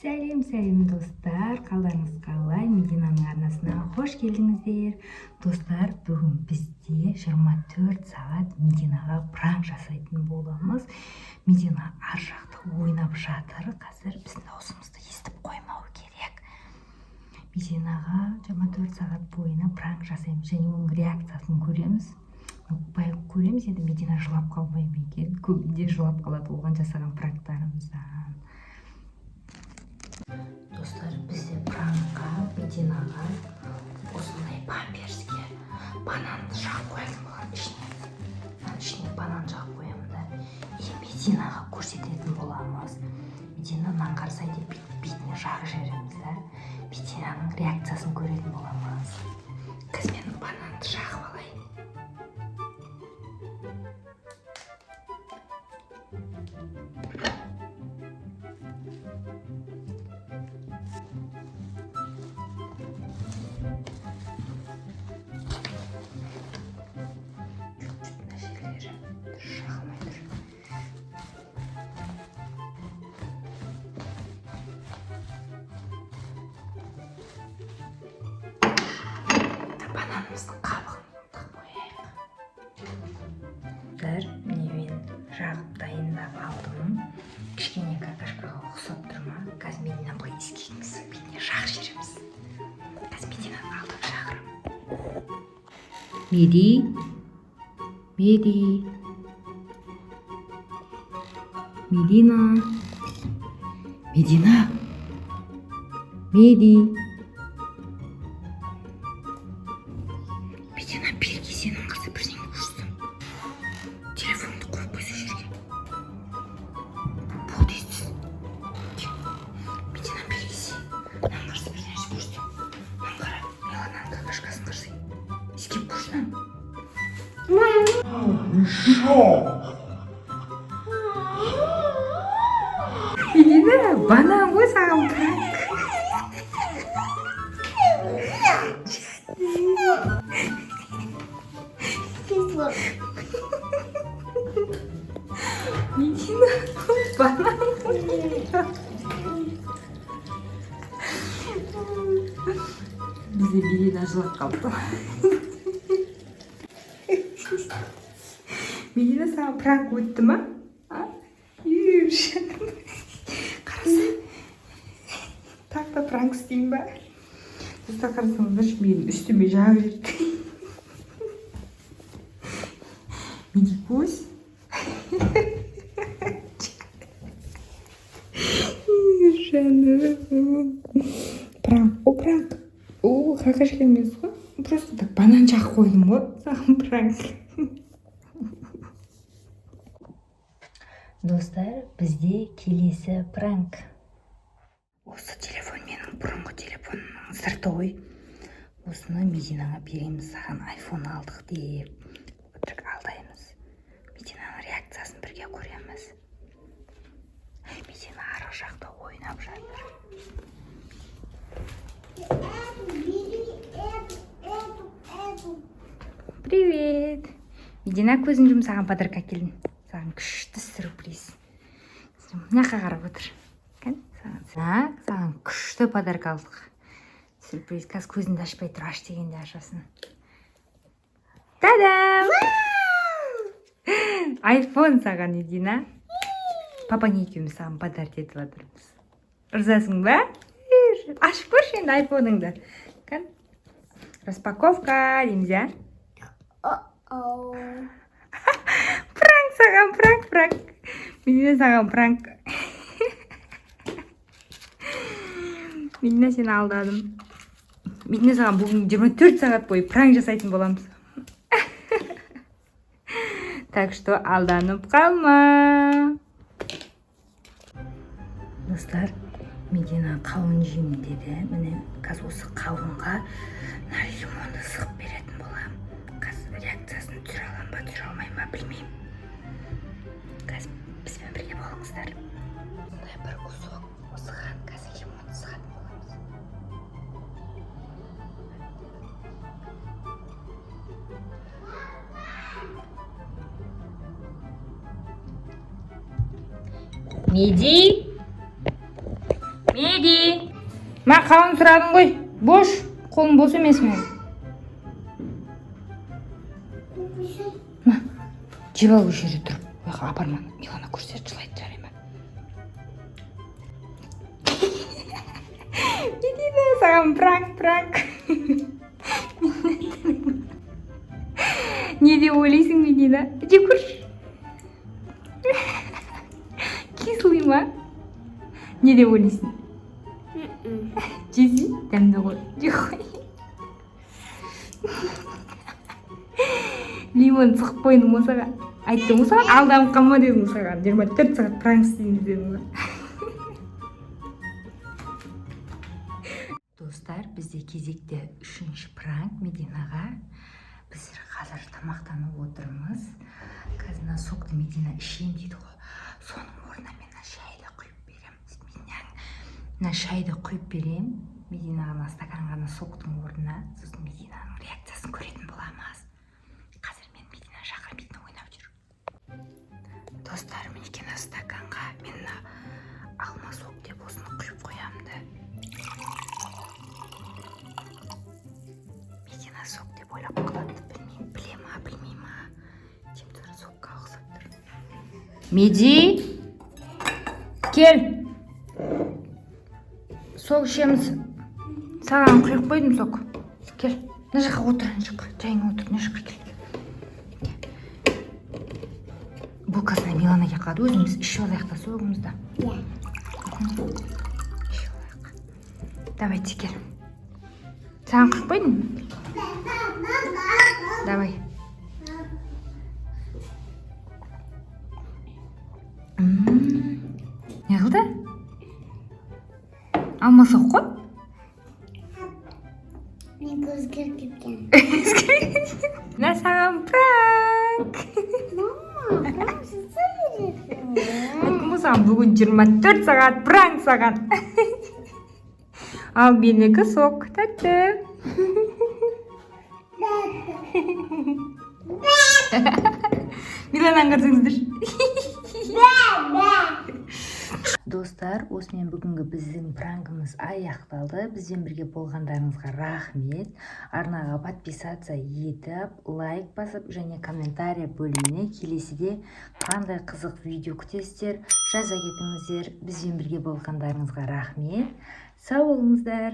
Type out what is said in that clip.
Сәлем достар, қалдарыңыз қалай? Мединаның арнасына қош келдіңіздер. Достар, бүгін бізде 24 сағат Мединаға пранк жасайтын боламыз. Медина ар жақта ойнап жатыр. Қазір біздің даусымызды естіп қоймау керек. Мединаға 24 сағат бойына пранк жасаймыз және оның реакциясын көреміз. Көреміз, енді Медина жылап қалмай ма екен? Көбінде жылап қалады оған жасаған пранктарымыздан. Достар, бізде пранкқа Мединаға осындай памперске бананды жағып қоятын боламын. Ішіне банан жағып қоямын да. И Мединаға көрсететін боламыз. Медина аңғарса деп бетіне жағып жібереміз да. Мединаның реакциясын көретін боламыз. Қазір мен бананды жағып алайын. Бананымыздың қабығын қояйық. Міне мен жағып дайындап алдым. Кішкене какашкаға ұқсап тұр ма? Қазір Медина былай иіскегіміз бетіне жағып жібереміз. Қазір Мединаны алдым шақырып. Медина, берге сенің қызы бірдеңе көрсін. Телефонды қойып қойса жерге. Бұл дейсіз. Медина, берге сен. Мынан қарсы бір нәрсе көрсін. Мынан қара, мелананың какашкасын қарсы. Иіскеп көрсін. Медина, банан ғой саған пранк. Медина, банан. Бізде Медина жылап қалды. Медина, саған пранк өтті ма? Қараса, тақта пранк істейін ба? Достар, қарасаңыздаршы, менің үстіме жағып жіберді. Медикос. Пранк. Какашка емес қой. Просто так банан жағып қойдым ғой. Саған пранк. Достар, бізде келесі пранк. Осы телефон менің бұрынғы телефонымның сырты ғой. Осыны Мединаға береміз, саған айфон алдық деп. Өтірік алдаймыз. Мединаның реакциясын бірге көреміз. Медина арғы жақта ойнап жатыр. Привет! Медина, көзін жұмып саған подарка келдім. Саған күшті сюрприз. Мынақа қарап отыр. Саған күшті подарка алдық. Сюрприз. Қазір көзіңді ашпай тұр, аш дегенде ашасын. Та-дам! Айфон саған, Медина. Папаң екеуміз саған подарок етіп жатырмыз. Ырзасың ба? Ашып көрші енді айфоныңды. Распаковка дейміз, а? Пранк саған, пранк. Медина, саған пранк. Медина, сені алдадым. Медина, саған бүгін 24 сағат бойы пранк жасайтын боламыз. Так что алданып қалма. Достар, Медина қауын жеймін деді. Міне, қазір осы қауынға лимонды сығып беретін болам. Қазір реакциясын түсіре алам ба, түсіре алмайым ба білмеймін. Қазір бізбен бірге болыңыздар. Мұндай бір кусок осыған қазір лимонды сығатын боламыз. Меди! Меди! Ма қауын сұрадың ғой. Бош. Қолым бос емес мен. Ма, жеп алу жерде тұрып. Ойға апарма. Милана көрсет жылайды жарай ма? Медина, саған пранк. Не деп ойлайсың, Медина? Жеп көрші. Кислый ма? Не деп ойлайсың? Жесін, дәмді ғой. Лимон сықып қойдың ғой саған. Айттым ғой саған, алданып қалма дедім саған. 24 сағат пранк істейміз дедім ғой. Достар, бізде кезекте 3-ші пранк Мединаға. Біз қазір тамақтанып отырмыз. Қазір сокты Медина ішем дейді ғой. Соның орнына мен шайды құйып берем. Шайды құйып берем. Мединаға стаканға соктың орнына. Сосын Мединаның реакциясын көретін боламыз. Қазір мен Медина шақырмайтын ойнап жүр. Достар, мінекей стаканға мен алма сок деп осыны құйып қоямды. Медина сок деп ойлап қалады. Білмеймін, біле ма, білмей ма. Темтөрі сокқа ұқсап тұр. Меди, кел. Сок ішеміз. Саған құйып қойдым сок. Кел. Мына жаққа отыр, жайыңа отыр, мына жаққа кел. Булкасына Миланаға қалады, өзіміз ішіп алайық та согымызды. Ішіп алайық. Давайте, кел. Саған құйып қойдым? Давай. Не қылды? Алма сок қой? Мен өзгеріп кеткен. Мына саған пранк. Мама, пранк жасай бересің. Айттым ғой саған, бүгін 24 сағат пранк саған. Ал менікі сок, тәтті. Милананы көрсеңіздер. Достар, осымен бүгінгі біздің пранкымыз аяқталды. Бізбен бірге болғандарыңызға рахмет. Арнаға подписаться етіп, лайк басып және комментарий бөліміне келесіде қандай қызық видео күтесіздер, жаза кетіңіздер. Бізбен бірге болғандарыңызға рахмет. Сау болыңыздар.